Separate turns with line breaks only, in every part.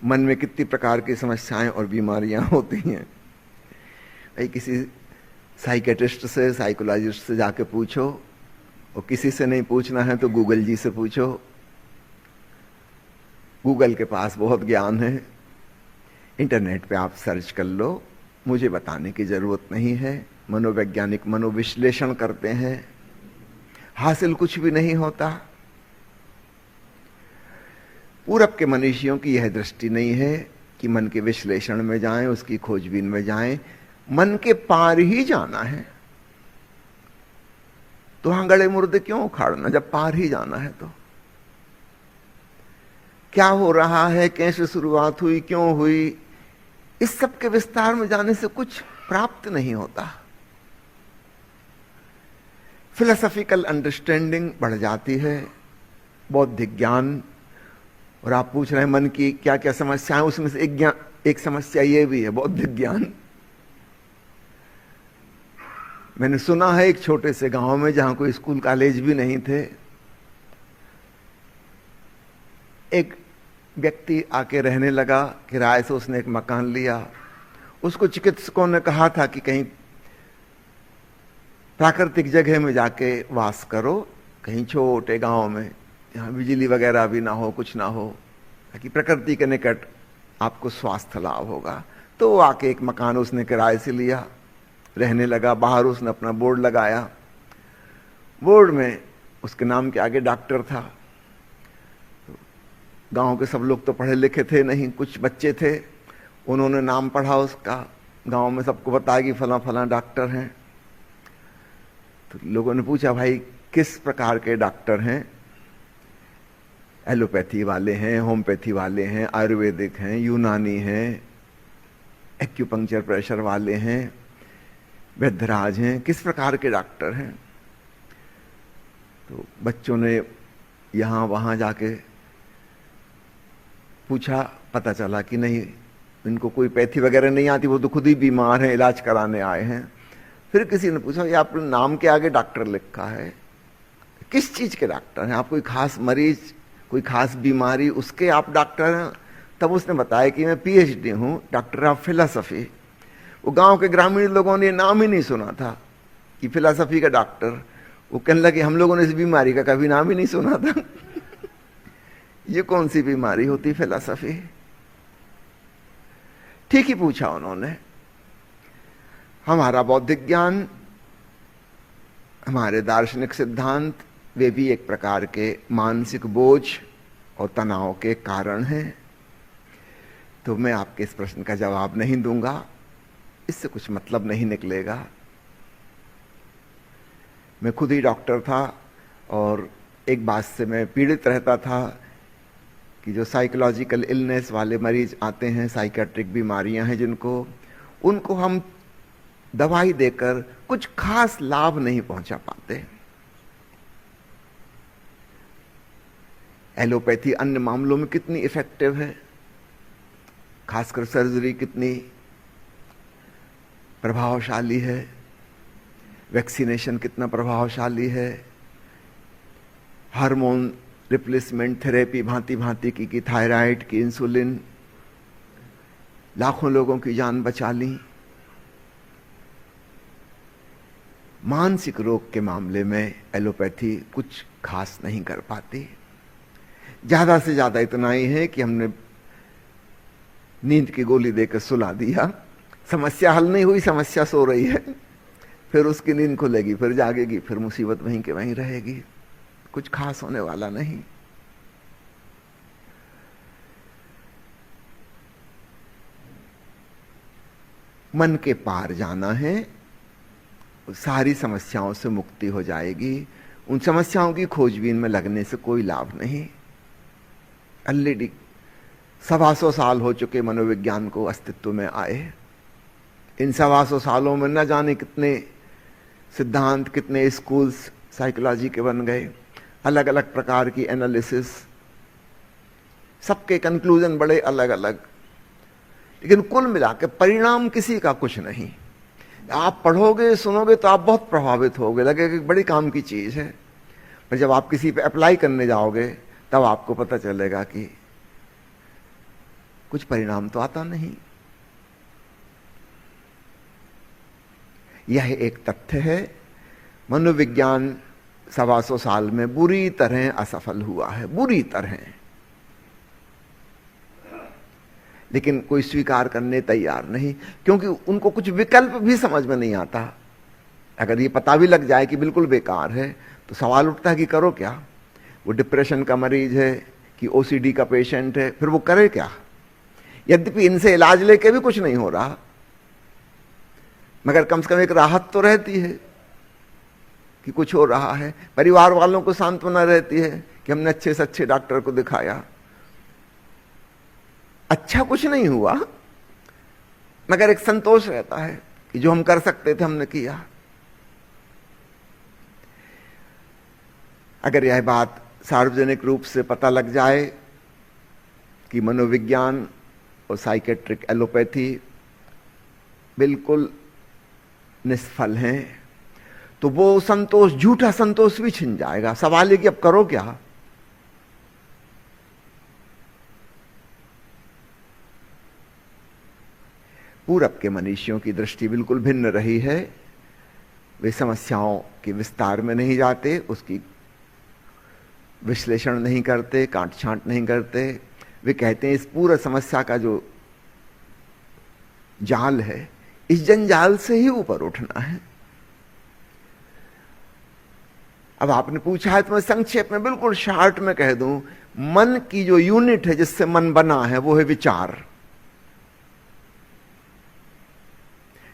मन में कितनी प्रकार की समस्याएं और बीमारियां होती हैं। भाई किसी साइकेट्रिस्ट से, साइकोलॉजिस्ट से जाके पूछो, और किसी से नहीं पूछना है तो गूगल जी से पूछो। गूगल के पास बहुत ज्ञान है, इंटरनेट पे आप सर्च कर लो, मुझे बताने की जरूरत नहीं है। मनोवैज्ञानिक मनोविश्लेषण करते हैं, हासिल कुछ भी नहीं होता। पूरब के मनीषियों की यह दृष्टि नहीं है कि मन के विश्लेषण में जाएं, उसकी खोजबीन में जाएं, मन के पार ही जाना है। तो वहां गड़े मुर्दे क्यों उखाड़ना जब पार ही जाना है? तो क्या हो रहा है, कैसे शुरुआत हुई, क्यों हुई, इस सब के विस्तार में जाने से कुछ प्राप्त नहीं होता। फिलोसॉफिकल अंडरस्टैंडिंग बढ़ जाती है, बौद्धिक ज्ञान। और आप पूछ रहे हैं मन की क्या क्या समस्याएं, उसमें से एक समस्या यह भी है, बौद्धिक ज्ञान। मैंने सुना है एक छोटे से गांव में जहां कोई स्कूल कॉलेज भी नहीं थे, एक व्यक्ति आके रहने लगा, किराए से उसने एक मकान लिया। उसको चिकित्सकों ने कहा था कि कहीं प्राकृतिक जगह में जाके वास करो, कहीं छोटे गांव में जहां बिजली वगैरह भी ना हो, कुछ ना हो, ताकि प्रकृति के निकट आपको स्वास्थ्य लाभ होगा। तो वो आके एक मकान उसने किराए से लिया, रहने लगा। बाहर उसने अपना बोर्ड लगाया, बोर्ड में उसके नाम के आगे डॉक्टर था। गांव के सब लोग तो पढ़े लिखे थे नहीं, कुछ बच्चे थे, उन्होंने नाम पढ़ा उसका, गांव में सबको बताया कि फला फला डॉक्टर हैं। तो लोगों ने पूछा, भाई किस प्रकार के डॉक्टर हैं? एलोपैथी वाले हैं, होम्योपैथी वाले हैं, आयुर्वेदिक हैं, यूनानी हैं, एक्यूपंक्चर प्रेशर वाले हैं, वैद्यराज हैं, किस प्रकार के डॉक्टर हैं? तो बच्चों ने यहां वहां जाके पूछा, पता चला कि नहीं, इनको कोई पैथी वगैरह नहीं आती, वो तो खुद ही बीमार हैं, इलाज कराने आए हैं। फिर किसी ने पूछा, ये आपने नाम के आगे डॉक्टर लिखा है, किस चीज के डॉक्टर हैं आप? कोई खास मरीज, कोई खास बीमारी, उसके आप डॉक्टर हैं? तब उसने बताया कि मैं पीएचडी हूं, डॉक्टर ऑफ फिलोसफी। वो गांव के ग्रामीण लोगों ने नाम ही नहीं सुना था कि फिलोसफी का डॉक्टर। वो कहने लगे, हम लोगों ने इस बीमारी का कभी नाम ही नहीं सुना था। ये कौन सी बीमारी होती फिलोसफी? ठीक ही पूछा उन्होंने। हमारा बौद्धिक ज्ञान, हमारे दार्शनिक सिद्धांत, वे भी एक प्रकार के मानसिक बोझ और तनाव के कारण हैं। तो मैं आपके इस प्रश्न का जवाब नहीं दूंगा, इससे कुछ मतलब नहीं निकलेगा। मैं खुद ही डॉक्टर था और एक बात से मैं पीड़ित रहता था कि जो साइकोलॉजिकल इलनेस वाले मरीज आते हैं, साइकेट्रिक बीमारियां हैं जिनको, उनको हम दवाई देकर कुछ खास लाभ नहीं पहुंचा पाते। एलोपैथी अन्य मामलों में कितनी इफेक्टिव है, खासकर सर्जरी कितनी प्रभावशाली है, वैक्सीनेशन कितना प्रभावशाली है, हार्मोन रिप्लेसमेंट थेरेपी भांति भांति की थायराइड की, इंसुलिन, लाखों लोगों की जान बचा ली। मानसिक रोग के मामले में एलोपैथी कुछ खास नहीं कर पाती। ज्यादा से ज्यादा इतना ही है कि हमने नींद की गोली देकर सुला दिया, समस्या हल नहीं हुई, समस्या सो रही है, फिर उसकी नींद खुलेगी, फिर जागेगी, फिर मुसीबत वहीं के वहीं रहेगी, कुछ खास होने वाला नहीं। मन के पार जाना है, सारी समस्याओं से मुक्ति हो जाएगी। उन समस्याओं की खोजबीन में लगने से कोई लाभ नहीं। ऑलरेडी 125 साल हो चुके मनोविज्ञान को अस्तित्व में आए। इन 125 सालों में न जाने कितने सिद्धांत, कितने स्कूल्स साइकोलॉजी के बन गए, अलग अलग प्रकार की एनालिसिस, सबके कंक्लूजन बड़े अलग अलग, लेकिन कुल मिलाकर परिणाम किसी का कुछ नहीं। आप पढ़ोगे, सुनोगे तो आप बहुत प्रभावित होगे, लगेगा कि बड़ी काम की चीज है, पर जब आप किसी पे अप्लाई करने जाओगे तब आपको पता चलेगा कि कुछ परिणाम तो आता नहीं। यह एक तथ्य है। मनोविज्ञान 125 साल में बुरी तरह असफल हुआ है, बुरी तरह। लेकिन कोई स्वीकार करने तैयार नहीं, क्योंकि उनको कुछ विकल्प भी समझ में नहीं आता। अगर ये पता भी लग जाए कि बिल्कुल बेकार है, तो सवाल उठता है कि करो क्या। वो डिप्रेशन का मरीज है कि ओसीडी का पेशेंट है, फिर वो करे क्या। यद्यपि इनसे इलाज लेके भी कुछ नहीं हो रहा, मगर कम से कम एक राहत तो रहती है कि कुछ हो रहा है। परिवार वालों को सांत्वना रहती है कि हमने अच्छे से अच्छे डॉक्टर को दिखाया, अच्छा कुछ नहीं हुआ, मगर एक संतोष रहता है कि जो हम कर सकते थे हमने किया। अगर यह बात सार्वजनिक रूप से पता लग जाए कि मनोविज्ञान और साइकेट्रिक एलोपैथी बिल्कुल निष्फल हैं, तो वो संतोष, झूठा संतोष भी छिन जाएगा। सवाल है कि अब करो क्या। पूरब के मनीषियों की दृष्टि बिल्कुल भिन्न रही है। वे समस्याओं के विस्तार में नहीं जाते, उसकी विश्लेषण नहीं करते, काट छांट नहीं करते। वे कहते हैं इस पूरा समस्या का जो जाल है, इस जंजाल से ही ऊपर उठना है। अब आपने पूछा है तो मैं संक्षेप में बिल्कुल शॉर्ट में कह दूं, मन की जो यूनिट है जिससे मन बना है वो है विचार।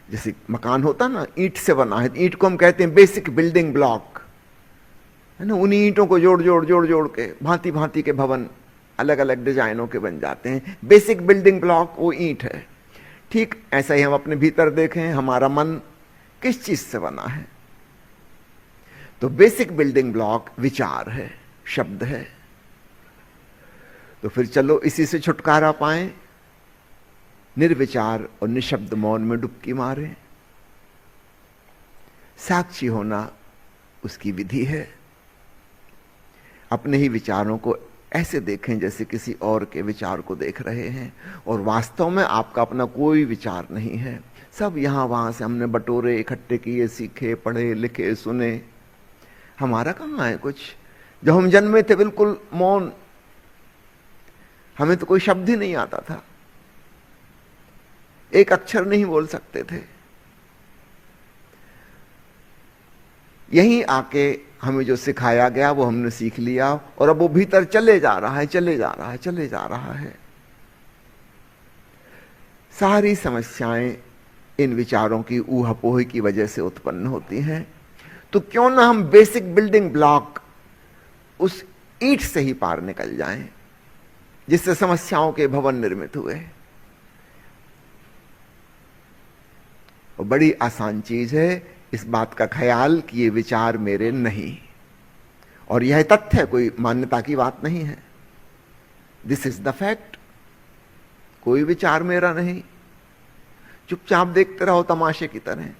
जैसे मकान होता ना, ईंट से बना है, ईंट को हम कहते हैं बेसिक बिल्डिंग ब्लॉक, है ना। उन्हीं ईंटों को जोड़ जोड़ जोड़ जोड़ के भांति भांति के भवन अलग अलग डिजाइनों के बन जाते हैं। बेसिक बिल्डिंग ब्लॉक वो ईंट है। ठीक ऐसा ही हम अपने भीतर देखें, हमारा मन किस चीज से बना है, तो बेसिक बिल्डिंग ब्लॉक विचार है, शब्द है। तो फिर चलो इसी से छुटकारा पाएं, निर्विचार और निशब्द मौन में डुबकी मारें। साक्षी होना उसकी विधि है। अपने ही विचारों को ऐसे देखें जैसे किसी और के विचार को देख रहे हैं, और वास्तव में आपका अपना कोई विचार नहीं है। सब यहां वहां से हमने बटोरे, इकट्ठे किए, सीखे, पढ़े, लिखे, सुने। हमारा कहां है कुछ। जब हम जन्मे थे बिल्कुल मौन, हमें तो कोई शब्द ही नहीं आता था, एक अक्षर नहीं बोल सकते थे। यहीं आके हमें जो सिखाया गया वो हमने सीख लिया, और अब वो भीतर चले जा रहा है, चले जा रहा है, चले जा रहा है। सारी समस्याएं इन विचारों की ऊहापोह की वजह से उत्पन्न होती हैं। तो क्यों ना हम बेसिक बिल्डिंग ब्लॉक उस ईंट से ही पार निकल जाएं जिससे समस्याओं के भवन निर्मित हुए। और बड़ी आसान चीज है इस बात का ख्याल कि ये विचार मेरे नहीं, और यह तथ्य है, कोई मान्यता की बात नहीं है। This is the fact. कोई विचार मेरा नहीं। चुपचाप देखते रहो तमाशे की तरह।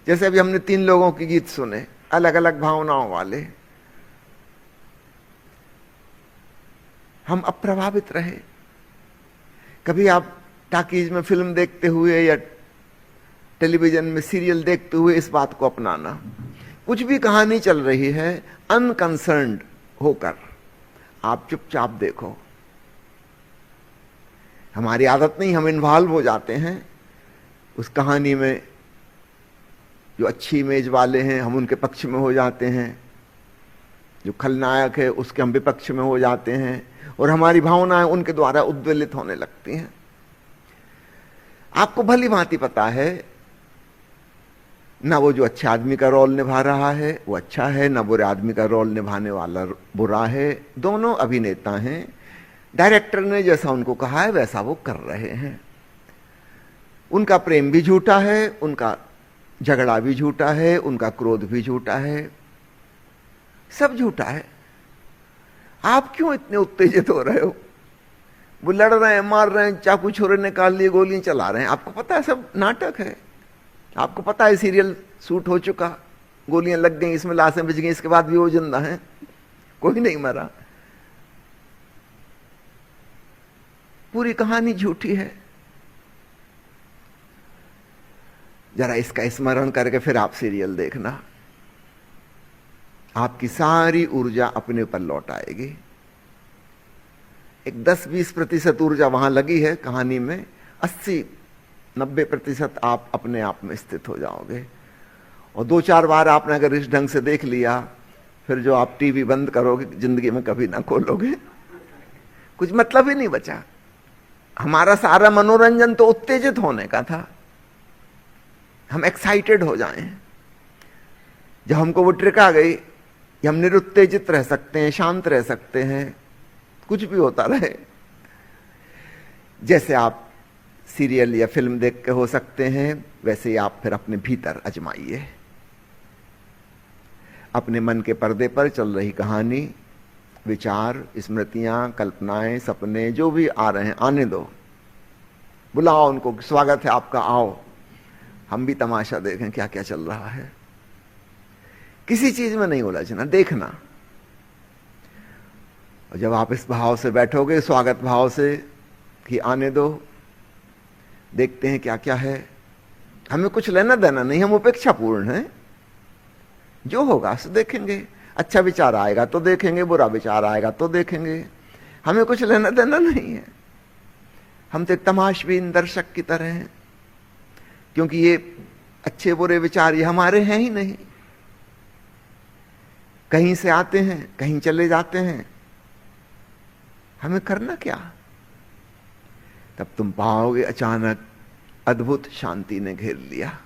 जैसे अभी हमने 3 लोगों के गीत सुने, अलग अलग भावनाओं वाले। हम अप्रभावित रहे। कभी आप टाकीज में फिल्म देखते हुए या टेलीविजन में सीरियल देखते हुए इस बात को अपनाना, कुछ भी कहानी चल रही है, अनकंसर्न्ड होकर आप चुपचाप देखो। हमारी आदत नहीं, हम इन्वॉल्व हो जाते हैं उस कहानी में। जो अच्छी इमेज वाले हैं हम उनके पक्ष में हो जाते हैं, जो खलनायक है उसके हम विपक्ष में हो जाते हैं, और हमारी भावनाएं उनके द्वारा उद्वेलित होने लगती हैं। आपको भली भांति पता है ना वो जो अच्छे आदमी का रोल निभा रहा है वो अच्छा है, ना बुरे आदमी का रोल निभाने वाला बुरा है। दोनों अभिनेता हैं। डायरेक्टर ने जैसा उनको कहा है वैसा वो कर रहे हैं। उनका प्रेम भी झूठा है, उनका झगड़ा भी झूठा है, उनका क्रोध भी झूठा है, सब झूठा है। आप क्यों इतने उत्तेजित हो रहे हो? वो लड़ रहे हैं, मार रहे हैं, चाकू छोरे निकाल लिए, गोलियां चला रहे हैं। आपको पता है सब नाटक है। आपको पता है सीरियल शूट हो चुका, गोलियां लग गई, इसमें लाशें बच गई, इसके बाद भी वो जिंदा है, कोई नहीं मरा। पूरी कहानी झूठी है। जरा इसका स्मरण करके फिर आप सीरियल देखना, आपकी सारी ऊर्जा अपने ऊपर लौट आएगी। एक 10-20% ऊर्जा वहां लगी है कहानी में, 80-90% आप अपने आप में स्थित हो जाओगे। और 2-4 बार आपने अगर इस ढंग से देख लिया, फिर जो आप टीवी बंद करोगे जिंदगी में कभी ना खोलोगे, कुछ मतलब ही नहीं बचा। हमारा सारा मनोरंजन तो उत्तेजित होने का था, हम एक्साइटेड हो जाएं। जब हमको वो ट्रिक आ गई कि हम निरुत्तेजित रह सकते हैं, शांत रह सकते हैं, कुछ भी होता रहे, जैसे आप सीरियल या फिल्म देख के हो सकते हैं, वैसे ही आप फिर अपने भीतर आजमाइए। अपने मन के पर्दे पर चल रही कहानी, विचार, स्मृतियां, कल्पनाएं, सपने जो भी आ रहे हैं आने दो, बुलाओ उनको, स्वागत है आपका, आओ हम भी तमाशा देखें क्या क्या चल रहा है। किसी चीज में नहीं उलझना, देखना। और जब आप इस भाव से बैठोगे, स्वागत भाव से कि आने दो, देखते हैं क्या क्या है, हमें कुछ लेना देना नहीं, हम उपेक्षापूर्ण हैं, जो होगा सो देखेंगे। अच्छा विचार आएगा तो देखेंगे, बुरा विचार आएगा तो देखेंगे, हमें कुछ लेना देना नहीं है। हम तो एक तमाशबीन दर्शक की तरह हैं, क्योंकि ये अच्छे बुरे विचार ये हमारे हैं ही नहीं, कहीं से आते हैं कहीं चले जाते हैं, हमें करना क्या। तब तुम पाओगे अचानक अद्भुत शांति ने घेर लिया,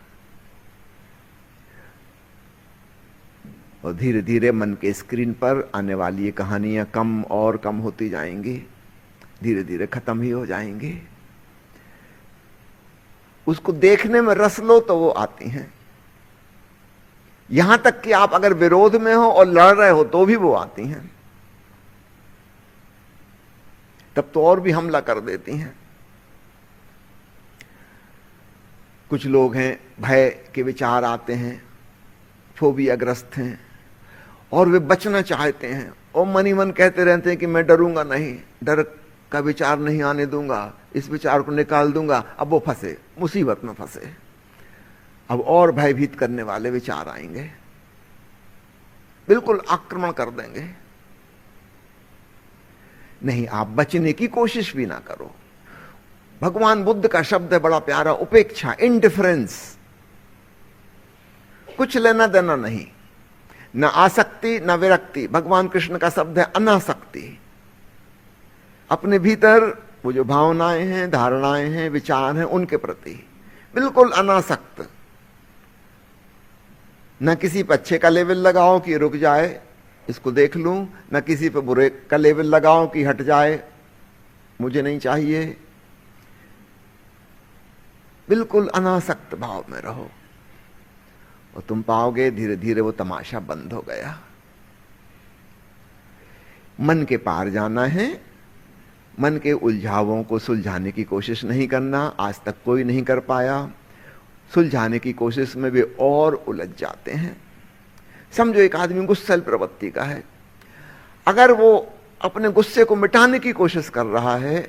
और धीरे धीरे मन के स्क्रीन पर आने वाली ये कहानियां कम और कम होती जाएंगी, धीरे धीरे खत्म ही हो जाएंगी। उसको देखने में रस लो तो वो आती हैं, यहां तक कि आप अगर विरोध में हो और लड़ रहे हो तो भी वो आती हैं, तब तो और भी हमला कर देती हैं। कुछ लोग हैं भय के विचार आते हैं, फोबियाग्रस्त हैं, और वे बचना चाहते हैं और मन ही मन कहते रहते हैं कि मैं डरूंगा नहीं, डर का विचार नहीं आने दूंगा, इस विचार को निकाल दूंगा। अब वो फंसे, मुसीबत में फंसे, अब और भयभीत करने वाले विचार आएंगे, बिल्कुल आक्रमण कर देंगे। नहीं, आप बचने की कोशिश भी ना करो। भगवान बुद्ध का शब्द है बड़ा प्यारा, उपेक्षा, इंडिफरेंस, कुछ लेना देना नहीं, न आसक्ति न विरक्ति। भगवान कृष्ण का शब्द है अनासक्ति। अपने भीतर वो जो भावनाएं हैं, धारणाएं हैं, विचार हैं, उनके प्रति बिल्कुल अनासक्त। न किसी पर अच्छे का लेवल लगाओ कि रुक जाए, इसको देख लूं, न किसी पर बुरे का लेवल लगाओ कि हट जाए, मुझे नहीं चाहिए। बिल्कुल अनासक्त भाव में रहो और तुम पाओगे धीरे धीरे वो तमाशा बंद हो गया। मन के पार जाना है, मन के उलझावों को सुलझाने की कोशिश नहीं करना। आज तक कोई नहीं कर पाया। सुलझाने की कोशिश में वे और उलझ जाते हैं। समझो एक आदमी गुस्सैल प्रवृत्ति का है, अगर वो अपने गुस्से को मिटाने की कोशिश कर रहा है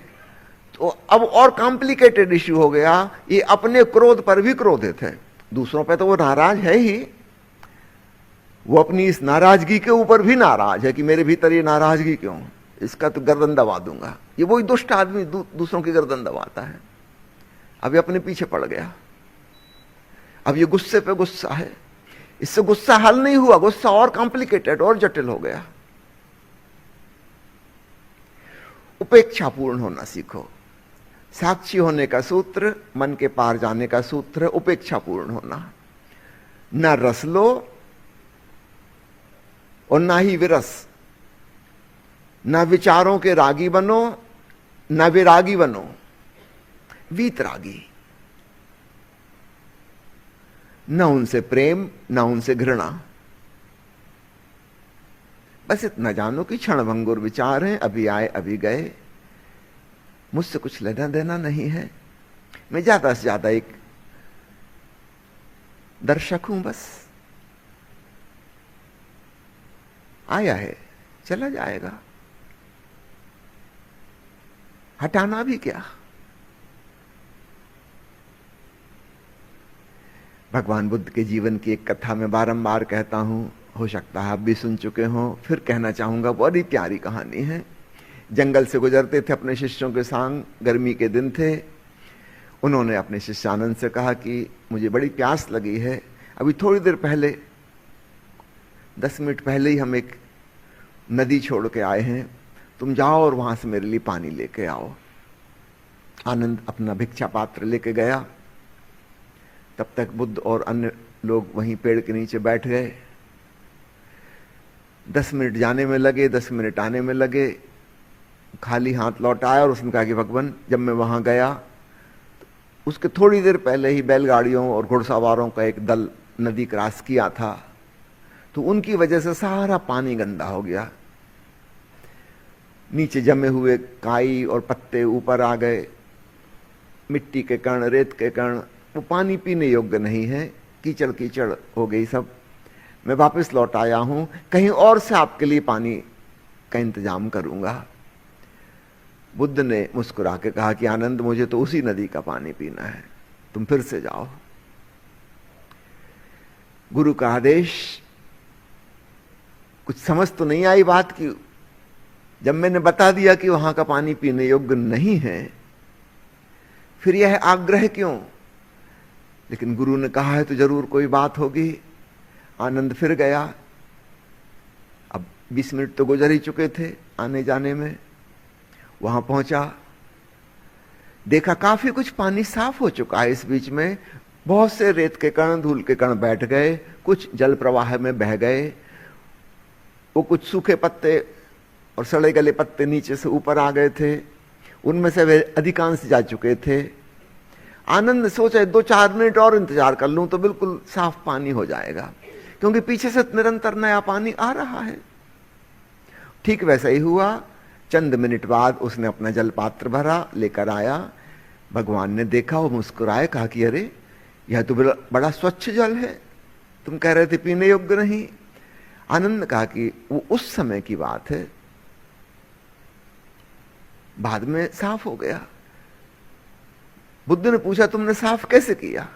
तो अब और कॉम्प्लिकेटेड इश्यू हो गया। ये अपने क्रोध पर भी क्रोधित है, दूसरों पे तो वो नाराज है ही, वो अपनी इस नाराजगी के ऊपर भी नाराज है कि मेरे भीतर ये नाराजगी क्यों, इसका तो गर्दन दबा दूंगा। ये वही दुष्ट आदमी दूसरों की गर्दन दबाता है। अब ये अपने पीछे पड़ गया, अब ये गुस्से पे गुस्सा है, इससे गुस्सा हल नहीं हुआ, गुस्सा और कॉम्प्लिकेटेड और जटिल हो गया। उपेक्षापूर्ण होना सीखो। साक्षी होने का सूत्र, मन के पार जाने का सूत्र है उपेक्षापूर्ण होना। ना रस लो और ना ही विरस, ना विचारों के रागी बनो ना विरागी बनो, वीतरागी। न उनसे प्रेम न उनसे घृणा, बस इतना जानो कि क्षणभंगुर विचार हैं, अभी आए अभी गए, मुझसे कुछ लेना देना नहीं है। मैं ज्यादा से ज्यादा एक दर्शक हूं, बस आया है चला जाएगा। हटाना भी क्या। भगवान बुद्ध के जीवन की एक कथा मैं बारंबार कहता हूं, हो सकता है आप भी सुन चुके हो, फिर कहना चाहूंगा। बड़ी प्यारी कहानी है। जंगल से गुजरते थे अपने शिष्यों के संग, गर्मी के दिन थे। उन्होंने अपने शिष्य आनंद से कहा कि मुझे बड़ी प्यास लगी है, अभी थोड़ी देर पहले 10 मिनट पहले ही हम एक नदी छोड़ के आए हैं, तुम जाओ और वहां से मेरे लिए पानी लेके आओ। आनंद अपना भिक्षा पात्र लेके गया। तब तक बुद्ध और अन्य लोग वहीं पेड़ के नीचे बैठ गए। 10 मिनट जाने में लगे, 10 मिनट आने में लगे। खाली हाथ लौट आया और उसने कहा कि भगवान, जब मैं वहां गया तो उसके थोड़ी देर पहले ही बैलगाड़ियों और घुड़सवारों का एक दल नदी क्रॉस किया था, तो उनकी वजह से सारा पानी गंदा हो गया। नीचे जमे हुए काई और पत्ते ऊपर आ गए, मिट्टी के कण, रेत के कण, वो पानी पीने योग्य नहीं है, कीचड़ कीचड़ हो गई सब। मैं वापस लौट आया हूं, कहीं और से आपके लिए पानी का इंतजाम करूंगा। बुद्ध ने मुस्कुरा के कहा कि आनंद, मुझे तो उसी नदी का पानी पीना है, तुम फिर से जाओ। गुरु का आदेश। कुछ समझ तो नहीं आई बात की। जब मैंने बता दिया कि वहां का पानी पीने योग्य नहीं है, फिर यह आग्रह क्यों? लेकिन गुरु ने कहा है तो जरूर कोई बात होगी। आनंद फिर गया। अब 20 मिनट तो गुजर ही चुके थे आने जाने में। वहां पहुंचा, देखा काफी कुछ पानी साफ हो चुका है। इस बीच में बहुत से रेत के कण, धूल के कण बैठ गए, कुछ जल प्रवाह में बह गए। वो कुछ सूखे पत्ते और सड़े गले पत्ते नीचे से ऊपर आ गए थे, उनमें से वे अधिकांश जा चुके थे। आनंद ने सोचा 2-4 मिनट और इंतजार कर लूं तो बिल्कुल साफ पानी हो जाएगा, क्योंकि पीछे से निरंतर नया पानी आ रहा है। ठीक वैसा ही हुआ। चंद मिनट बाद उसने अपना जल पात्र भरा, लेकर आया। भगवान ने देखा, वो मुस्कुराए, कहा कि अरे यह तो बड़ा स्वच्छ जल है, तुम कह रहे थे पीने योग्य नहीं। आनंद ने कहा कि वो उस समय की बात है, बाद में साफ हो गया। बुद्ध ने पूछा, तुमने साफ कैसे किया?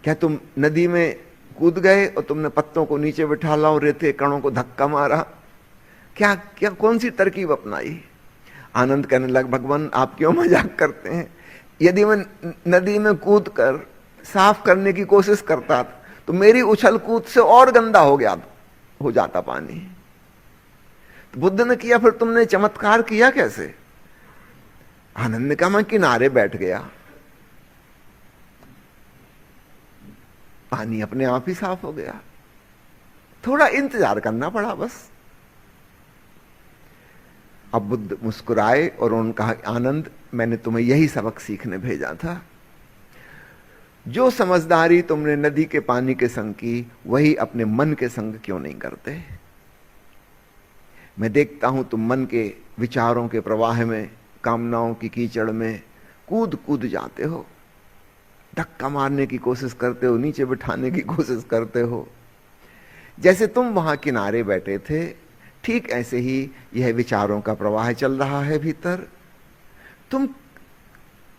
क्या तुम नदी में कूद गए और तुमने पत्तों को नीचे बिठा ला और रेते कणों को धक्का मारा? क्या क्या कौन सी तरकीब अपनाई? आनंद कहने लगा, भगवान आप क्यों मजाक करते हैं? यदि मैं नदी में कूद कर साफ करने की कोशिश करता तो मेरी उछल कूद से और गंदा हो जाता पानी। तो बुद्ध ने किया, फिर तुमने चमत्कार किया कैसे? आनंद ने कहा, मैं किनारे बैठ गया, पानी अपने आप ही साफ हो गया। थोड़ा इंतजार करना पड़ा बस। अब बुद्ध मुस्कुराए और उन्होंने कहा, आनंद मैंने तुम्हें यही सबक सीखने भेजा था। जो समझदारी तुमने नदी के पानी के संग की, वही अपने मन के संग क्यों नहीं करते? मैं देखता हूं तुम मन के विचारों के प्रवाह में, कामनाओं की कीचड़ में कूद कूद जाते हो, धक्का मारने की कोशिश करते हो, नीचे बिठाने की कोशिश करते हो। जैसे तुम वहां किनारे बैठे थे, ठीक ऐसे ही यह विचारों का प्रवाह चल रहा है भीतर। तुम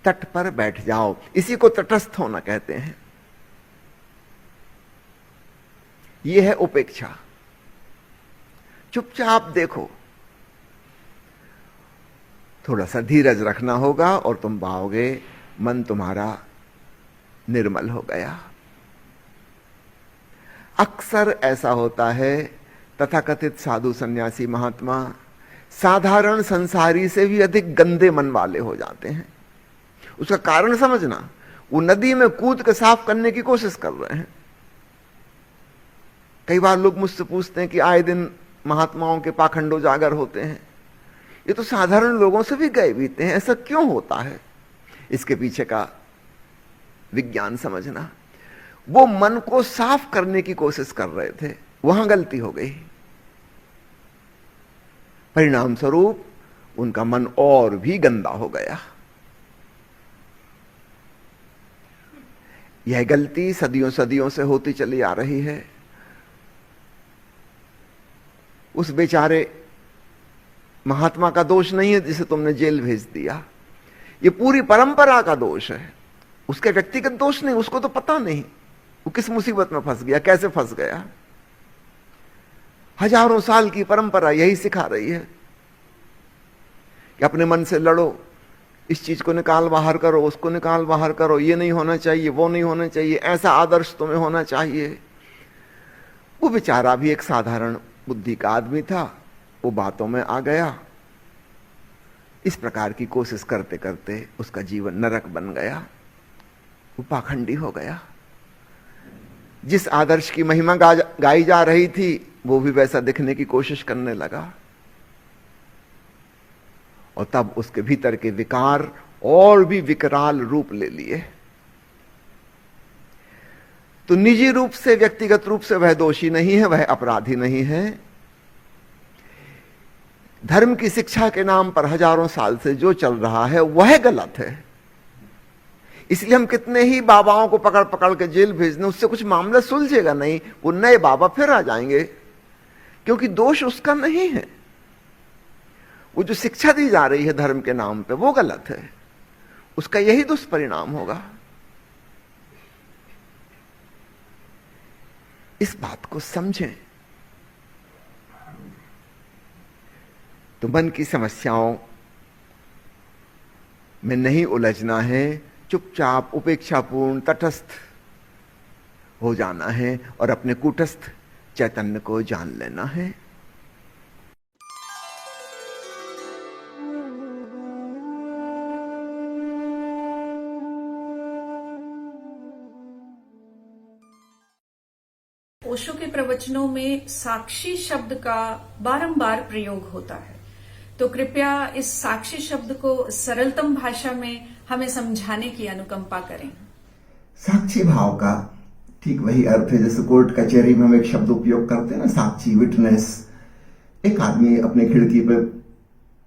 तट पर बैठ जाओ, इसी को तटस्थ होना कहते हैं। यह है उपेक्षा। चुपचाप देखो, थोड़ा सा धीरज रखना होगा और तुम पाओगे मन तुम्हारा निर्मल हो गया। अक्सर ऐसा होता है, तथाकथित साधु सन्यासी महात्मा साधारण संसारी से भी अधिक गंदे मन वाले हो जाते हैं। उसका कारण समझना, वो नदी में कूद के साफ करने की कोशिश कर रहे हैं। कई बार लोग मुझसे पूछते हैं कि आए दिन महात्माओं के पाखंड उजागर होते हैं, ये तो साधारण लोगों से भी गए बीते हैं, ऐसा क्यों होता है? इसके पीछे का विज्ञान समझना। वो मन को साफ करने की कोशिश कर रहे थे, वहां गलती हो गई। परिणाम स्वरूप उनका मन और भी गंदा हो गया। यह गलती सदियों सदियों से होती चली आ रही है। उस बेचारे महात्मा का दोष नहीं है जिसे तुमने जेल भेज दिया, ये पूरी परंपरा का दोष है। उसका व्यक्तिगत दोष नहीं, उसको तो पता नहीं वो किस मुसीबत में फंस गया, कैसे फंस गया। हजारों साल की परंपरा यही सिखा रही है कि अपने मन से लड़ो, इस चीज को निकाल बाहर करो, उसको निकाल बाहर करो, ये नहीं होना चाहिए, वो नहीं होना चाहिए, ऐसा आदर्श तुम्हें होना चाहिए। वो बेचारा भी एक साधारण बुद्धि का आदमी था, वो बातों में आ गया। इस प्रकार की कोशिश करते करते उसका जीवन नरक बन गया, वो पाखंडी हो गया। जिस आदर्श की महिमा गाई जा रही थी वो भी वैसा दिखने की कोशिश करने लगा, और तब उसके भीतर के विकार और भी विकराल रूप ले लिए। तो निजी रूप से, व्यक्तिगत रूप से वह दोषी नहीं है, वह अपराधी नहीं है। धर्म की शिक्षा के नाम पर हजारों साल से जो चल रहा है वह गलत है। इसलिए हम कितने ही बाबाओं को पकड़ पकड़ के जेल भेज दें, उससे कुछ मामला सुलझेगा नहीं, वो नए बाबा फिर आ जाएंगे, क्योंकि दोष उसका नहीं है। वो जो शिक्षा दी जा रही है धर्म के नाम पे वो गलत है, उसका यही दुष्परिणाम होगा। इस बात को समझें। तो मन की समस्याओं में नहीं उलझना है, चुपचाप उपेक्षापूर्ण तटस्थ हो जाना है और अपने कूटस्थ चैतन्य को जान लेना है।
ओशो के प्रवचनों में साक्षी शब्द का बारंबार प्रयोग होता है, तो कृपया इस साक्षी शब्द को सरलतम भाषा में हमें समझाने की अनुकंपा करें।
साक्षी भाव का ठीक वही अर्थ है जैसे कोर्ट कचहरी में हम एक शब्द उपयोग करते हैं ना, साक्षी, विटनेस। एक आदमी अपने खिड़की पे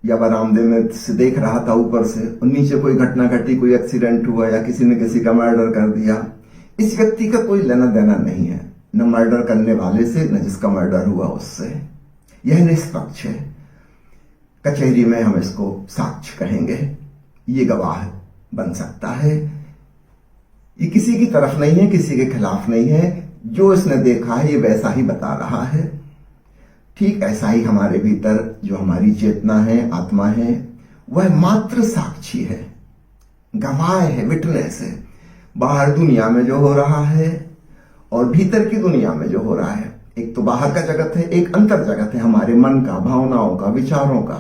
या बरामदे में से देख रहा था ऊपर से, और नीचे कोई घटना घटी, कोई एक्सीडेंट हुआ या किसी ने किसी का मर्डर कर दिया। इस व्यक्ति का कोई लेना देना नहीं है, न मर्डर करने वाले से न जिसका मर्डर हुआ उससे। यह निष्पक्ष है। कचहरी में हम इसको साक्ष्य कहेंगे। ये गवाह बन सकता है, ये किसी की तरफ नहीं है, किसी के खिलाफ नहीं है। जो इसने देखा है ये वैसा ही बता रहा है। ठीक ऐसा ही हमारे भीतर जो हमारी चेतना है, आत्मा है, वह मात्र साक्षी है, गवाह है, विटनेस है। बाहर दुनिया में जो हो रहा है और भीतर की दुनिया में जो हो रहा है, एक तो बाहर का जगत है, एक अंतर जगत है, हमारे मन का, भावनाओं का, विचारों का,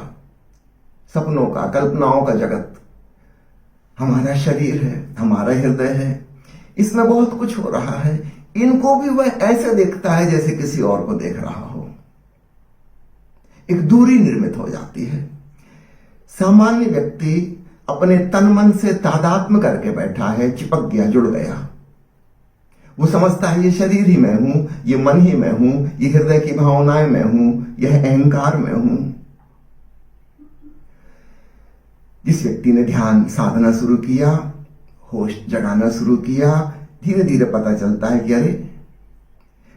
सपनों का, कल्पनाओं का जगत। हमारा शरीर है, हमारा हृदय है, इसमें बहुत कुछ हो रहा है। इनको भी वह ऐसे देखता है जैसे किसी और को देख रहा हो। एक दूरी निर्मित हो जाती है। सामान्य व्यक्ति अपने तन मन से तादात्म्य करके बैठा है, चिपक गया, जुड़ गया। वो समझता है ये शरीर ही मैं हूं, ये मन ही मैं हूं, ये हृदय की भावनाएं मैं हूं, यह अहंकार मैं हूं। जिस व्यक्ति ने ध्यान साधना शुरू किया, होश जगाना शुरू किया, धीरे धीरे पता चलता है कि अरे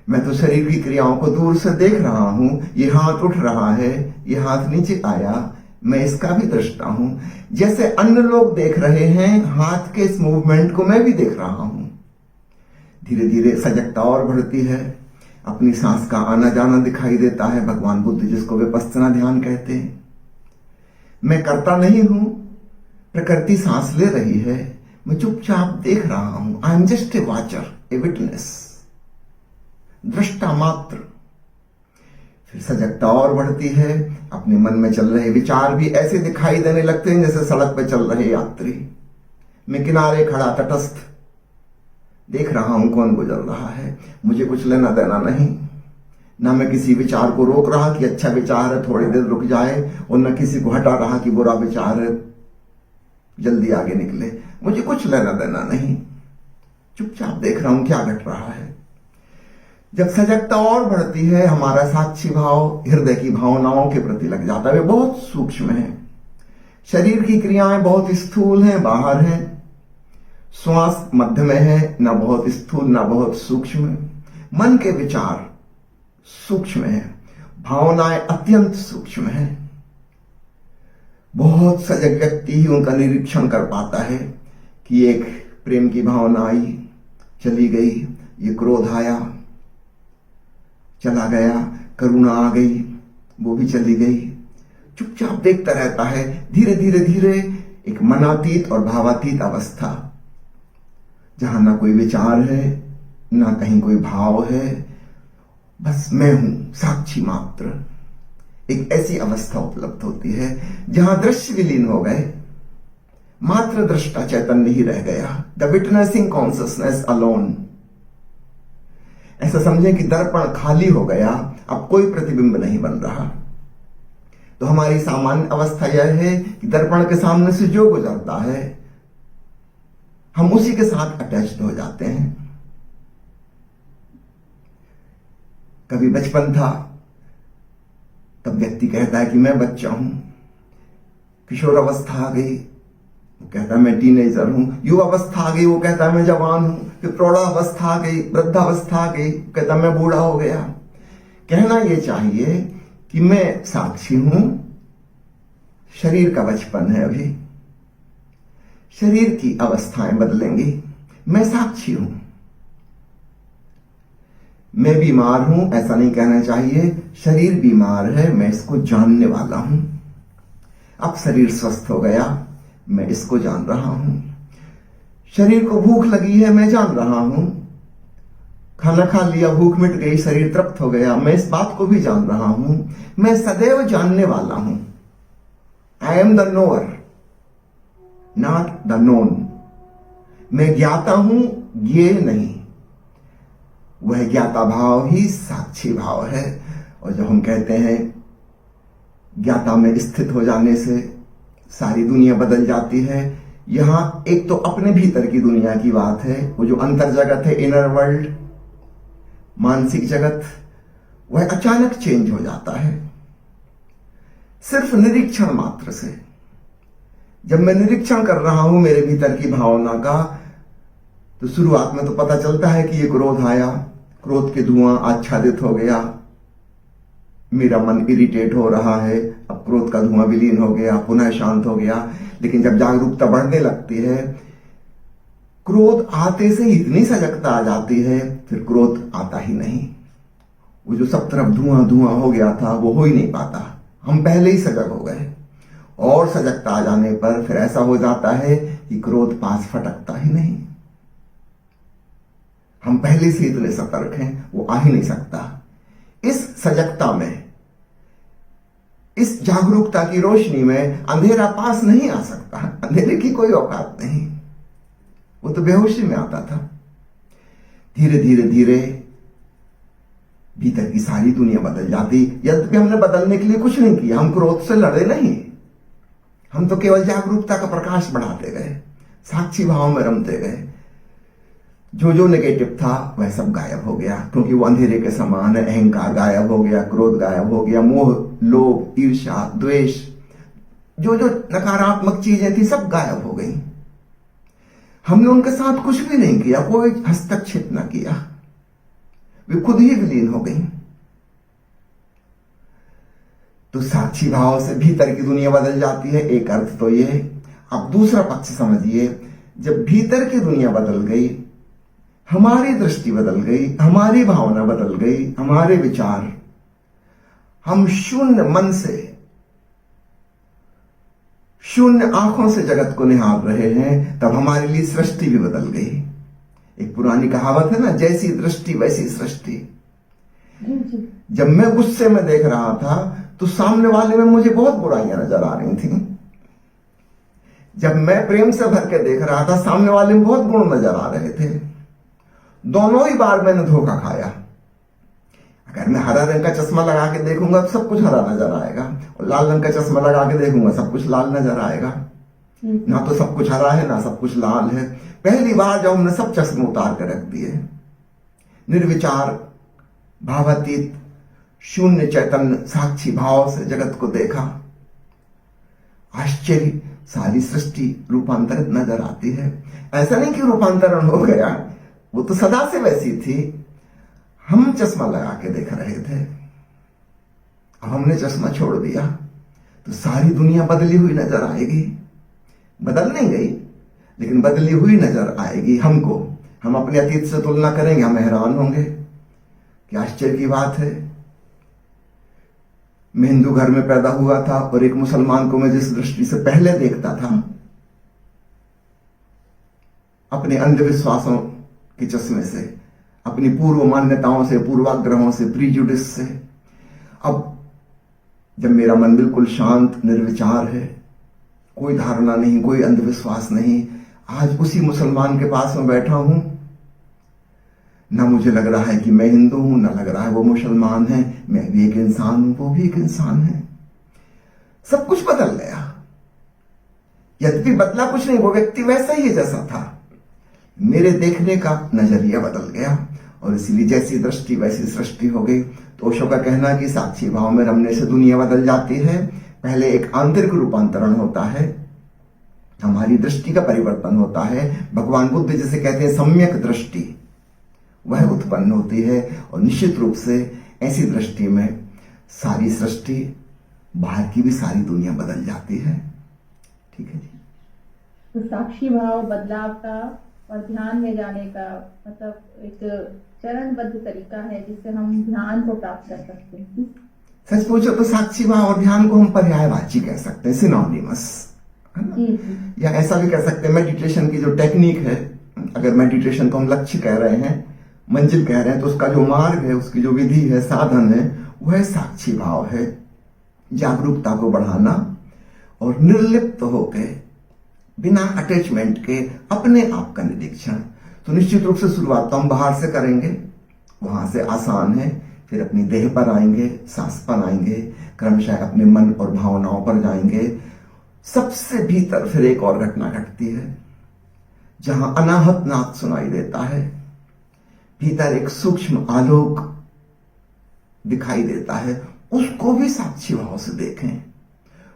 मैं तो शरीर की क्रियाओं को दूर से देख रहा हूं, ये हाथ उठ रहा है, ये हाथ नीचे आया, मैं इसका भी दृष्टा हूं। जैसे अन्य लोग देख रहे हैं हाथ के इस मूवमेंट को, मैं भी देख रहा हूं। धीरे धीरे सजगता और बढ़ती है, अपनी सांस का आना जाना दिखाई देता है। भगवान बुद्ध जिसको विपश्यना ध्यान कहते हैं। मैं करता नहीं हूं, प्रकृति सांस ले रही है, मैं चुपचाप देख रहा हूं। I am just a watcher, a witness, दृष्टा मात्र। फिर सजगता और बढ़ती है, अपने मन में चल रहे विचार भी ऐसे दिखाई देने लगते हैं जैसे सड़क पर चल रहे यात्री। मैं किनारे खड़ा तटस्थ देख रहा हूं कौन गुजर रहा है, मुझे कुछ लेना देना नहीं। ना मैं किसी विचार को रोक रहा कि अच्छा विचार है थोड़ी देर रुक जाए, और न किसी को हटा रहा कि बुरा विचार है जल्दी आगे निकले। मुझे कुछ लेना देना नहीं, चुपचाप देख रहा हूं क्या घट रहा है। जब सजगता और बढ़ती है, हमारा साक्षी भाव हृदय की भावनाओं के प्रति लग जाता है। वे बहुत सूक्ष्म है। शरीर की क्रियाएं बहुत स्थूल हैं, बाहर हैं। श्वास मध्य में है, ना बहुत स्थूल ना बहुत सूक्ष्म। मन के विचार सूक्ष्म है, भावनाएं अत्यंत सूक्ष्म है। बहुत सजग व्यक्ति ही उनका निरीक्षण कर पाता है कि एक प्रेम की भावना आई, चली गई, ये क्रोध आया, चला गया, करुणा आ गई, वो भी चली गई। चुपचाप देखता रहता है। धीरे धीरे धीरे एक मनातीत और भावातीत अवस्था, जहां ना कोई विचार है, ना कहीं कोई भाव है, बस मैं हूं, साक्षी मात्र। एक ऐसी अवस्था उपलब्ध होती है जहां दृश्य विलीन हो गए, मात्र दृष्टा चैतन्य ही रह गया। The witnessing consciousness alone. ऐसा समझें कि दर्पण खाली हो गया, अब कोई प्रतिबिंब नहीं बन रहा। तो हमारी सामान्य अवस्था यह है कि दर्पण के सामने से जो गुजरता है हम उसी के साथ अटैच्ड हो जाते हैं। कभी बचपन था तब व्यक्ति कहता है कि मैं बच्चा हूं, किशोर अवस्था आ गई, वो कहता है मैं टीनेजर हूं, युवावस्था आ गई, वो कहता है मैं जवान हूं, फिर प्रौढ़ावस्था आ गई, वृद्धावस्था आ गई, कहता मैं बूढ़ा हो गया। कहना यह चाहिए कि मैं साक्षी हूं, शरीर का बचपन है, अभी शरीर की अवस्थाएं बदलेंगी, मैं साक्षी हूं। मैं बीमार हूं ऐसा नहीं कहना चाहिए, शरीर बीमार है, मैं इसको जानने वाला हूं। अब शरीर स्वस्थ हो गया, मैं इसको जान रहा हूं। शरीर को भूख लगी है, मैं जान रहा हूं। खाना खा लिया, भूख मिट गई, शरीर तृप्त हो गया, मैं इस बात को भी जान रहा हूं। मैं सदैव जानने वाला हूं। I am the knower, not the known. मैं ज्ञाता हूं, ज्ञेय नहीं। वह ज्ञाता भाव ही साक्षी भाव है। और जब हम कहते हैं ज्ञाता में स्थित हो जाने से सारी दुनिया बदल जाती है, यहां एक तो अपने भीतर की दुनिया की बात है, वो जो अंतर जगत है, इनर वर्ल्ड, मानसिक जगत, वह अचानक चेंज हो जाता है सिर्फ निरीक्षण मात्र से। जब मैं निरीक्षण कर रहा हूं मेरे भीतर की भावना का, तो शुरुआत में तो पता चलता है कि ये क्रोध आया, क्रोध के धुआं आच्छादित हो गया, मेरा मन इरिटेट हो रहा है, अब क्रोध का धुआं विलीन हो गया, पुनः शांत हो गया। लेकिन जब जागरूकता बढ़ने लगती है, क्रोध आते से इतनी सजगता आ जाती है, फिर क्रोध आता ही नहीं। वो जो सब तरफ धुआं धुआं हो गया था वो हो ही नहीं पाता, हम पहले ही सजग हो गए। और सजगता आ जाने पर फिर ऐसा हो जाता है कि क्रोध पास फटकता ही नहीं। हम पहले से इतने सतर्क हैं, वो आ ही नहीं सकता। इस सजगता में, इस जागरूकता की रोशनी में अंधेरा पास नहीं आ सकता। अंधेरे की कोई औकात नहीं, वो तो बेहोशी में आता था। धीरे धीरे धीरे भीतर की सारी दुनिया बदल जाती। यद्यपि हमने बदलने के लिए कुछ नहीं किया, हम क्रोध से लड़े नहीं, हम तो केवल जागरूकता का प्रकाश बढ़ाते गए, साक्षी भाव में रमते गए। जो जो नेगेटिव था वह सब गायब हो गया, क्योंकि वो अंधेरे के समान है। अहंकार गायब हो गया, क्रोध गायब हो गया, मोह, लोभ, ईर्ष्या, द्वेष, जो जो नकारात्मक चीजें थी सब गायब हो गई। हमने उनके साथ कुछ भी नहीं किया, कोई हस्तक्षेप न किया, वे खुद ही विलीन हो गई। तो साक्षी भाव से भीतर की दुनिया बदल जाती है, एक अर्थ तो ये। अब दूसरा पक्ष समझिए, जब भीतर की दुनिया बदल गई, हमारी दृष्टि बदल गई, हमारी भावना बदल गई, हमारे विचार, हम शून्य मन से, शून्य आंखों से जगत को निहार रहे हैं, तब हमारे लिए सृष्टि भी बदल गई। एक पुरानी कहावत है ना, जैसी दृष्टि वैसी सृष्टि। जब मैं गुस्से में देख रहा था तो सामने वाले में मुझे बहुत बुराइयां नजर आ रही थी। जब मैं प्रेम से भर के देख रहा था, सामने वाले में बहुत गुण नजर आ रहे थे। दोनों ही बार मैंने धोखा खाया। अगर मैं हरा रंग का चश्मा लगा के देखूंगा तो सब कुछ हरा नजर आएगा, और लाल रंग का चश्मा लगा के देखूंगा सब कुछ लाल नजर आएगा। ना तो सब कुछ हरा है, ना सब कुछ लाल है। पहली बार जब हमने सब चश्मे उतार कर रख दिए, निर्विचार, भावातीत, शून्य चैतन्य साक्षी भाव से जगत को देखा, आश्चर्य, सारी सृष्टि रूपांतरित नजर आती है। ऐसा नहीं कि रूपांतरण हो गया, वो तो सदा से वैसी थी, हम चश्मा लगा के देख रहे थे। अब हमने चश्मा छोड़ दिया, तो सारी दुनिया बदली हुई नजर आएगी। बदल नहीं गई, लेकिन बदली हुई नजर आएगी हमको। हम अपने अतीत से तुलना करेंगे, हम हैरान होंगे। क्या आश्चर्य की बात है। मैं हिंदू घर में पैदा हुआ था और एक मुसलमान को मैं जिस दृष्टि से पहले देखता था, अपने अंधविश्वासों के चश्मे से, अपनी पूर्व मान्यताओं से, पूर्वाग्रहों से, प्रीजुडिस से, अब जब मेरा मन बिल्कुल शांत निर्विचार है, कोई धारणा नहीं, कोई अंधविश्वास नहीं, आज उसी मुसलमान के पास में बैठा हूं, ना मुझे लग रहा है कि मैं हिंदू हूं, ना लग रहा है वो मुसलमान है। मैं भी एक इंसान हूं, वो भी एक इंसान है। सब कुछ बदल गया। यद्यपि बदला कुछ नहीं, वो व्यक्ति वैसा ही जैसा था। मेरे देखने का नजरिया बदल गया और इसलिए जैसी दृष्टि वैसी सृष्टि हो गई। तो ओशो का कहना कि साक्षी भाव में रमने से दुनिया बदल जाती है। पहले एक आंतरिक रूपांतरण होता है, हमारी दृष्टि का परिवर्तन होता है। भगवान बुद्ध जिसे कहते हैं सम्यक दृष्टि, वह उत्पन्न होती है और निश्चित रूप से ऐसी दृष्टि में सारी सृष्टि, बाहर की भी सारी दुनिया बदल जाती है। ठीक है जी।
तो साक्षी भाव बदलाव का और ध्यान में जाने का मतलब एक चरणबद्ध तरीका है जिससे हम ध्यान को प्राप्त कर सकते हैं।
सच पूछो तो साक्षी भाव और ध्यान को हम पर्यायवाची कह सकते हैं, सिनोनिमस है ना। या ऐसा भी कह सकते हैं, मेडिटेशन की जो टेक्निक है, अगर मेडिटेशन को हम लक्ष्य कह रहे हैं, मंजिल कह रहे हैं, तो उसका जो मार्ग है, उसकी जो विधि है, साधन है, वह साक्षी भाव है। जागरूकता को बढ़ाना और निर्लिप्त होकर बिना अटैचमेंट के अपने आप का निरीक्षण। तो निश्चित रूप से शुरुआत तो हम बाहर से करेंगे, वहां से आसान है। फिर अपनी देह पर आएंगे, सांस पर आएंगे, क्रमशः अपने मन और भावनाओं पर जाएंगे। सबसे भीतर फिर एक और घटना घटती है, जहां अनाहत नाद सुनाई देता है। भीतर एक सूक्ष्म आलोक दिखाई देता है, उसको भी साक्षी भाव से देखें।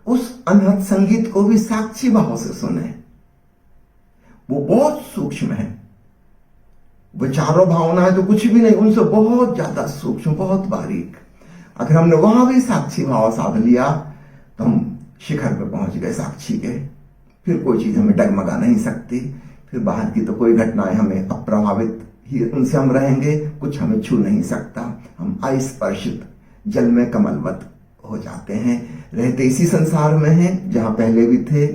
उस अनहद संगीत को भी साक्षी भाव से सुने। वो बहुत सूक्ष्म है। विचारों भावना तो कुछ भी नहीं, उनसे बहुत ज्यादा सूक्ष्म, बहुत बारीक। अगर हमने वहां भी साक्षी भाव साध लिया तो हम शिखर पे पहुंच गए साक्षी के। फिर कोई चीज हमें डगमगा नहीं सकती। फिर बाहर की तो कोई घटनाएं हमें अप्रभावित ही, उनसे हम रहेंगे। कुछ हमें छू नहीं सकता। हम अस्पर्शित जल में कमलवत हो जाते हैं। रहते इसी संसार में हैं जहां पहले भी थे,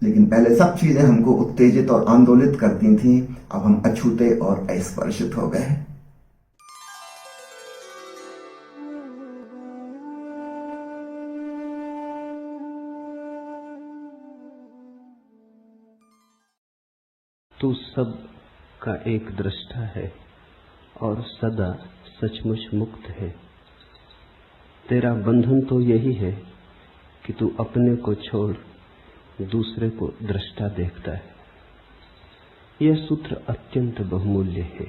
लेकिन पहले सब चीजें हमको उत्तेजित और आंदोलित करती थी। अब हम अछूते और अस्पर्शित हो गए।
तू सब का एक दृष्टा है और सदा सचमुच मुक्त है। तेरा बंधन तो यही है कि तू अपने को छोड़ दूसरे को दृष्टा देखता है। यह सूत्र अत्यंत बहुमूल्य है।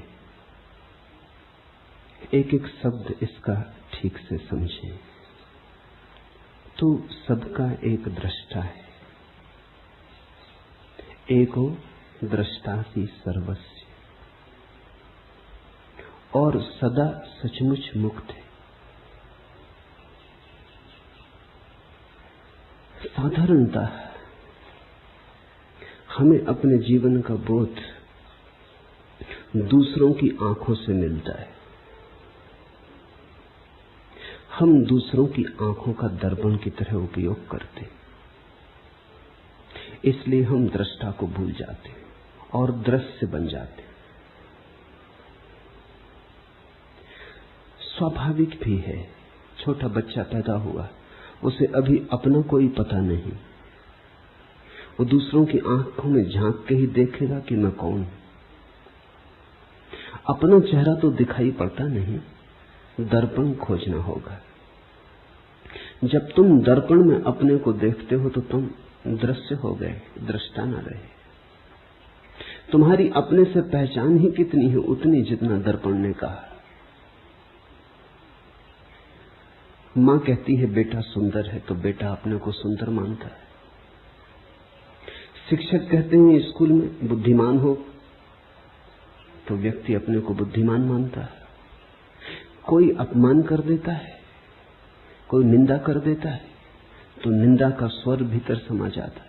एक एक शब्द इसका ठीक से समझें। तू सबका एक दृष्टा है, एको दृष्टासी सर्वस्य, और सदा सचमुच मुक्त है। साधारणतः हमें अपने जीवन का बोध दूसरों की आंखों से मिलता है। हम दूसरों की आंखों का दर्पण की तरह उपयोग करते, इसलिए हम दृष्टा को भूल जाते और दृश्य बन जाते। स्वाभाविक भी है। छोटा बच्चा पैदा हुआ, उसे अभी अपना कोई पता नहीं। वो दूसरों की आंखों में झांक के ही देखेगा कि मैं कौन हूं। अपना चेहरा तो दिखाई पड़ता नहीं, दर्पण खोजना होगा। जब तुम दर्पण में अपने को देखते हो तो तुम दृश्य हो गए, दृष्टा न रहे। तुम्हारी अपने से पहचान ही कितनी है, उतनी जितना दर्पण ने कहा। मां कहती है बेटा सुंदर है, तो बेटा अपने को सुंदर मानता है। शिक्षक कहते हैं स्कूल में बुद्धिमान हो, तो व्यक्ति अपने को बुद्धिमान मानता है। कोई अपमान कर देता है, कोई निंदा कर देता है, तो निंदा का स्वर भीतर समा जाता है।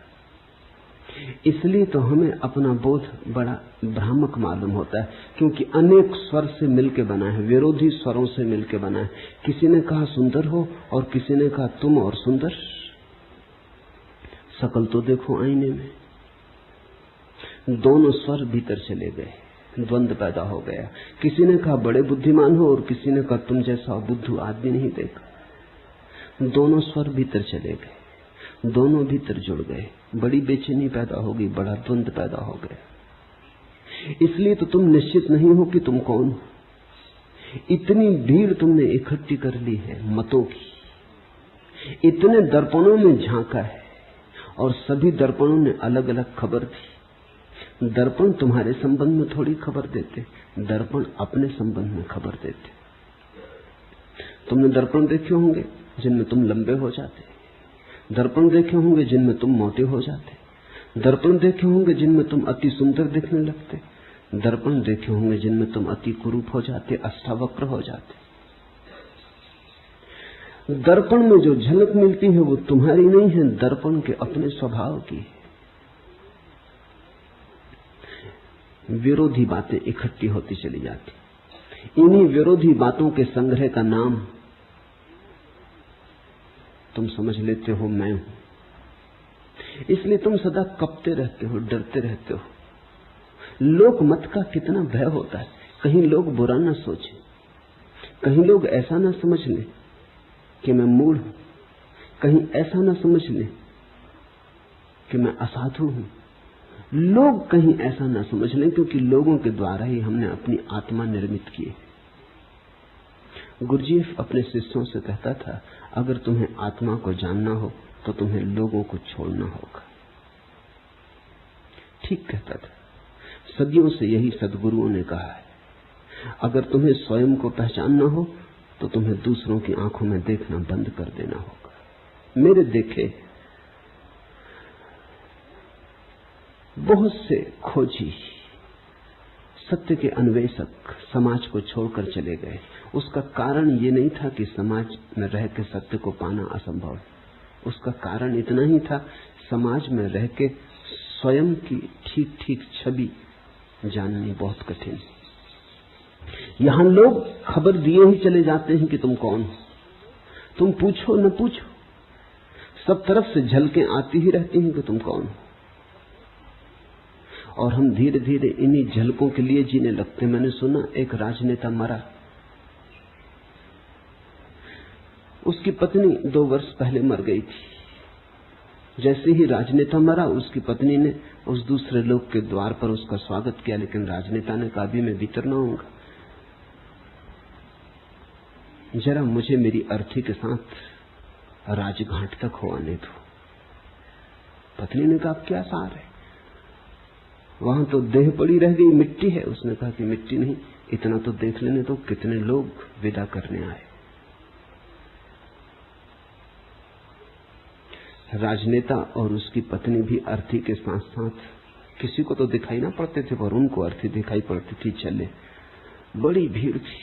इसलिए तो हमें अपना बोध बड़ा भ्रामक मालूम होता है, क्योंकि अनेक स्वर से मिलके बना है, विरोधी स्वरों से मिलके बना है। किसी ने कहा सुंदर हो और किसी ने कहा तुम और सुंदर। शकल तो देखो आईने में, दोनों स्वर भीतर चले गए, द्वंद्व पैदा हो गया। किसी ने कहा बड़े बुद्धिमान हो और किसी ने कहा तुम जैसा बुद्धू आदमी नहीं देखा। दोनों स्वर भीतर चले गए, दोनों भीतर जुड़ गए, बड़ी बेचैनी पैदा हो गई, बड़ा द्वंद्व पैदा हो गया। इसलिए तो तुम निश्चित नहीं हो कि तुम कौन हो। इतनी भीड़ तुमने इकट्ठी कर ली है मतों की, इतने दर्पणों में झांका है और सभी दर्पणों ने अलग अलग खबर दी। दर्पण तुम्हारे संबंध में थोड़ी खबर देते, दर्पण अपने संबंध में खबर देते। तुमने दर्पण देखे होंगे जिनमें तुम लंबे हो जाते, दर्पण देखे होंगे जिनमें तुम मोटे हो जाते, दर्पण देखे होंगे जिनमें तुम अति सुंदर दिखने लगते, दर्पण देखे होंगे जिनमें तुम अति कुरूप हो जाते, अष्टावक्र हो जाते। दर्पण में जो झलक मिलती है वो तुम्हारी नहीं है, दर्पण के अपने स्वभाव की है। विरोधी बातें इकट्ठी होती चली जाती, इन्हीं विरोधी बातों के संग्रह का नाम तुम समझ लेते हो मैं हूं। इसलिए तुम सदा कपते रहते हो, डरते रहते हो। लोक मत का कितना भय होता है, कहीं लोग बुरा ना सोचे, कहीं लोग ऐसा ना समझ लें कि मैं मूढ़ हूं, कहीं ऐसा ना समझ लें कि मैं असाधु हूं। लोग कहीं ऐसा ना समझ लें, क्योंकि लोगों के द्वारा ही हमने अपनी आत्मा निर्मित की है। गुरुजीएफ अपने शिष्यों से कहता था, अगर तुम्हें आत्मा को जानना हो तो तुम्हें लोगों को छोड़ना होगा। ठीक कहता था, सदियों से यही सद्गुरुओं ने कहा है। अगर तुम्हें स्वयं को पहचानना हो तो तुम्हें दूसरों की आंखों में देखना बंद कर देना होगा। मेरे देखे बहुत से खोजी, सत्य के अन्वेषक समाज को छोड़कर चले गए। उसका कारण ये नहीं था कि समाज में रह के सत्य को पाना असंभव, उसका कारण इतना ही था, समाज में रह के स्वयं की ठीक ठीक छवि जाननी बहुत कठिन है। यहां लोग खबर दिए ही चले जाते हैं कि तुम कौन हो। तुम पूछो न पूछो, सब तरफ से झलकें आती ही रहती हैं कि तुम कौन हो। और हम धीरे धीरे इन्हीं झलकों के लिए जीने लगते। मैंने सुना एक राजनेता मरा, उसकी पत्नी 2 वर्ष पहले मर गई थी। जैसे ही राजनेता मरा, उसकी पत्नी ने उस दूसरे लोग के द्वार पर उसका स्वागत किया, लेकिन राजनेता ने कहा अभी मैं भीतर न आऊंगा, जरा मुझे मेरी अर्थी के साथ राजघाट तक हो आने दो। पत्नी ने कहा क्या सार है, वहां तो देह पड़ी रह गई, मिट्टी है। उसने कहा कि मिट्टी नहीं, इतना तो देख लेने तो कितने लोग विदा करने आए। राजनेता और उसकी पत्नी भी अर्थी के साथ साथ, किसी को तो दिखाई ना पड़ते थे पर उनको अर्थी दिखाई पड़ती थी। चले, बड़ी भीड़ थी,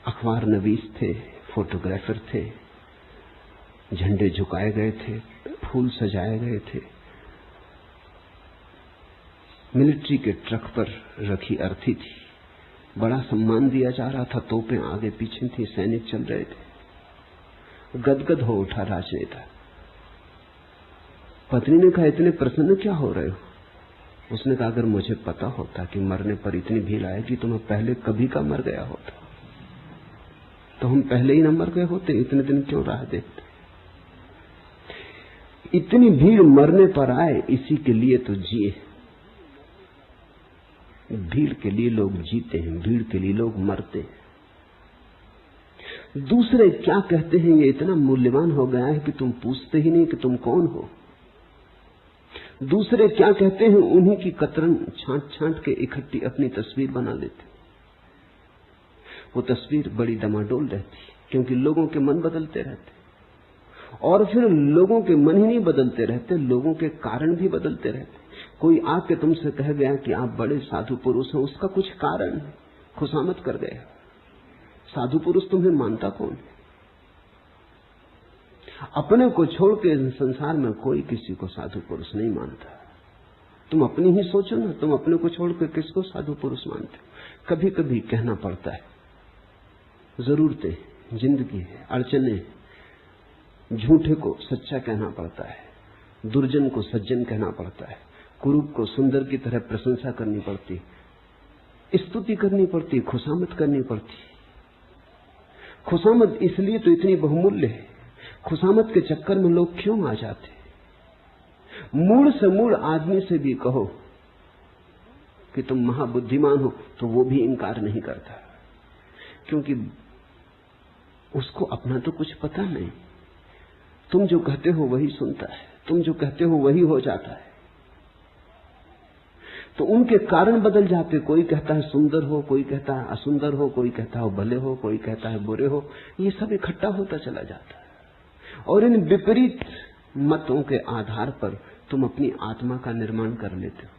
अखबार नवीस थे, फोटोग्राफर थे, झंडे झुकाए गए थे, फूल सजाए गए थे, मिलिट्री के ट्रक पर रखी अर्थी थी, बड़ा सम्मान दिया जा रहा था, तोपें आगे पीछे थी, सैनिक चल रहे थे। गदगद हो उठा राजनेता। पत्नी ने कहा इतने प्रसन्न क्या हो रहे हो? उसने कहा अगर मुझे पता होता कि मरने पर इतनी भीड़ आएगी तो मैं पहले कभी का मर गया होता, तो हम पहले ही न मर गए होते, इतने दिन क्यों राह देखते। इतनी भीड़ मरने पर आए, इसी के लिए तो जिए। भीड़ के लिए लोग जीते हैं, भीड़ के लिए लोग मरते हैं। दूसरे क्या कहते हैं ये इतना मूल्यवान हो गया है कि तुम पूछते ही नहीं कि तुम कौन हो। दूसरे क्या कहते हैं उन्हीं की कतरन छांट छांट के इकट्ठी अपनी तस्वीर बना लेते। वो तस्वीर बड़ी डमाडोल रहती, क्योंकि लोगों के मन बदलते रहते, और फिर लोगों के मन ही नहीं बदलते रहते, लोगों के कारण भी बदलते रहते। कोई आके तुमसे कह गया कि आप बड़े साधु पुरुष हैं, उसका कुछ कारण है, खुशामद कर गया। साधु पुरुष तुम्हें मानता कौन है? अपने को छोड़ के इस संसार में कोई किसी को साधु पुरुष नहीं मानता। तुम अपनी ही सोचो ना, तुम अपने को छोड़ के किसको साधु पुरुष मानते हो? कभी कभी कहना पड़ता है, जरूरतें, जिंदगी है, अड़चने, झूठे को सच्चा कहना पड़ता है, दुर्जन को सज्जन कहना पड़ता है, कुरूप को सुंदर की तरह प्रशंसा करनी पड़ती, स्तुति करनी पड़ती, खुशामद करनी पड़ती। खुशामद इसलिए तो इतनी बहुमूल्य है। खुशामद के चक्कर में लोग क्यों आ जाते? मूड से मूड आदमी से भी कहो कि तुम महाबुद्धिमान हो तो वो भी इंकार नहीं करता, क्योंकि उसको अपना तो कुछ पता नहीं। तुम जो कहते हो वही सुनता है, तुम जो कहते हो वही हो जाता है। तो उनके कारण बदल जाते। कोई कहता है सुंदर हो, कोई कहता है असुंदर हो, कोई कहता है भले हो, कोई कहता है बुरे हो। ये सब इकट्ठा होता चला जाता है और इन विपरीत मतों के आधार पर तुम अपनी आत्मा का निर्माण कर लेते हो।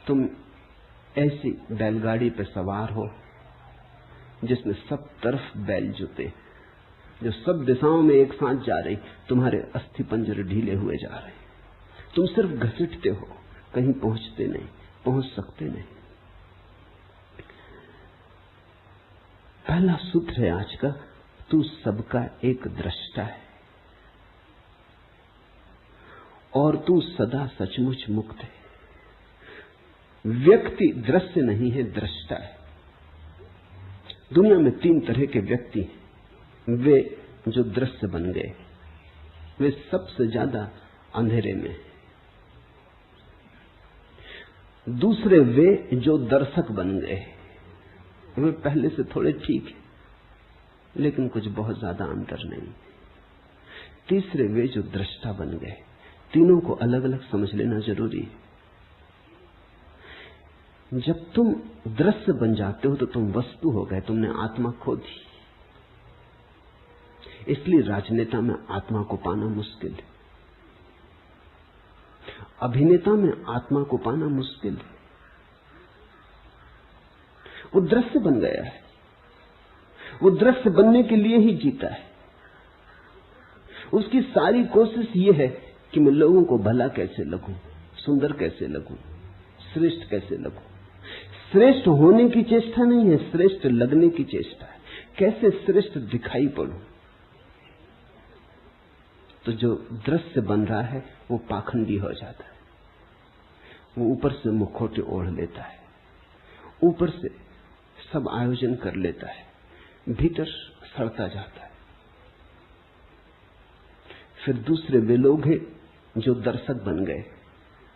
तुम ऐसी बैलगाड़ी पर सवार हो जिसमें सब तरफ बैल जुते, जो सब दिशाओं में एक साथ जा रही, तुम्हारे अस्थि पंजर ढीले हुए जा रहे, तुम सिर्फ घसीटते हो, कहीं पहुंचते नहीं, पहुंच सकते नहीं। पहला सूत्र है आज का, तू सबका एक दृष्टा है और तू सदा सचमुच मुक्त है। व्यक्ति दृश्य नहीं है, दृष्टा है। दुनिया में 3 तरह के व्यक्ति हैं। वे जो दृश्य बन गए, वे सबसे ज्यादा अंधेरे में। दूसरे वे जो दर्शक बन गए, वे पहले से थोड़े ठीक है लेकिन कुछ बहुत ज्यादा अंतर नहीं। तीसरे वे जो दृष्टा बन गए। तीनों को अलग अलग समझ लेना जरूरी है। जब तुम दृश्य बन जाते हो तो तुम वस्तु हो गए, तुमने आत्मा खो दी। इसलिए राजनेता में आत्मा को पाना मुश्किल है, अभिनेता में आत्मा को पाना मुश्किल है। वो दृश्य बन गया है, वो दृश्य बनने के लिए ही जीता है। उसकी सारी कोशिश ये है कि मैं लोगों को भला कैसे लगूं, सुंदर कैसे लगूं, श्रेष्ठ कैसे लगूं। श्रेष्ठ होने की चेष्टा नहीं है, श्रेष्ठ लगने की चेष्टा है। कैसे श्रेष्ठ दिखाई पड़ूं। तो जो दृश्य बन रहा है वो पाखंडी हो जाता है। वो ऊपर से मुखौटे ओढ़ लेता है, ऊपर से सब आयोजन कर लेता है, भीतर सड़ता जाता है। फिर दूसरे वे लोग हैं जो दर्शक बन गए,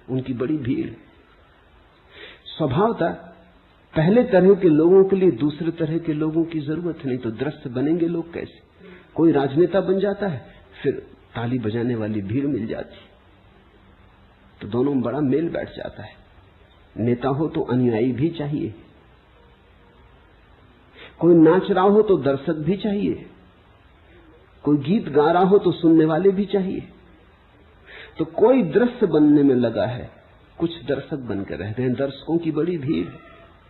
उनकी बड़ी भीड़। स्वभावतः पहले तरह के लोगों के लिए दूसरे तरह के लोगों की जरूरत नहीं, तो दृश्य बनेंगे लोग कैसे? कोई राजनेता बन जाता है, फिर ताली बजाने वाली भीड़ मिल जाती, तो दोनों में बड़ा मेल बैठ जाता है। नेता हो तो अनुयायी भी चाहिए, कोई नाच रहा हो तो दर्शक भी चाहिए, कोई गीत गा रहा हो तो सुनने वाले भी चाहिए। तो कोई दृश्य बनने में लगा है, कुछ दर्शक बनकर रह गए। दर्शकों की बड़ी भीड़ है।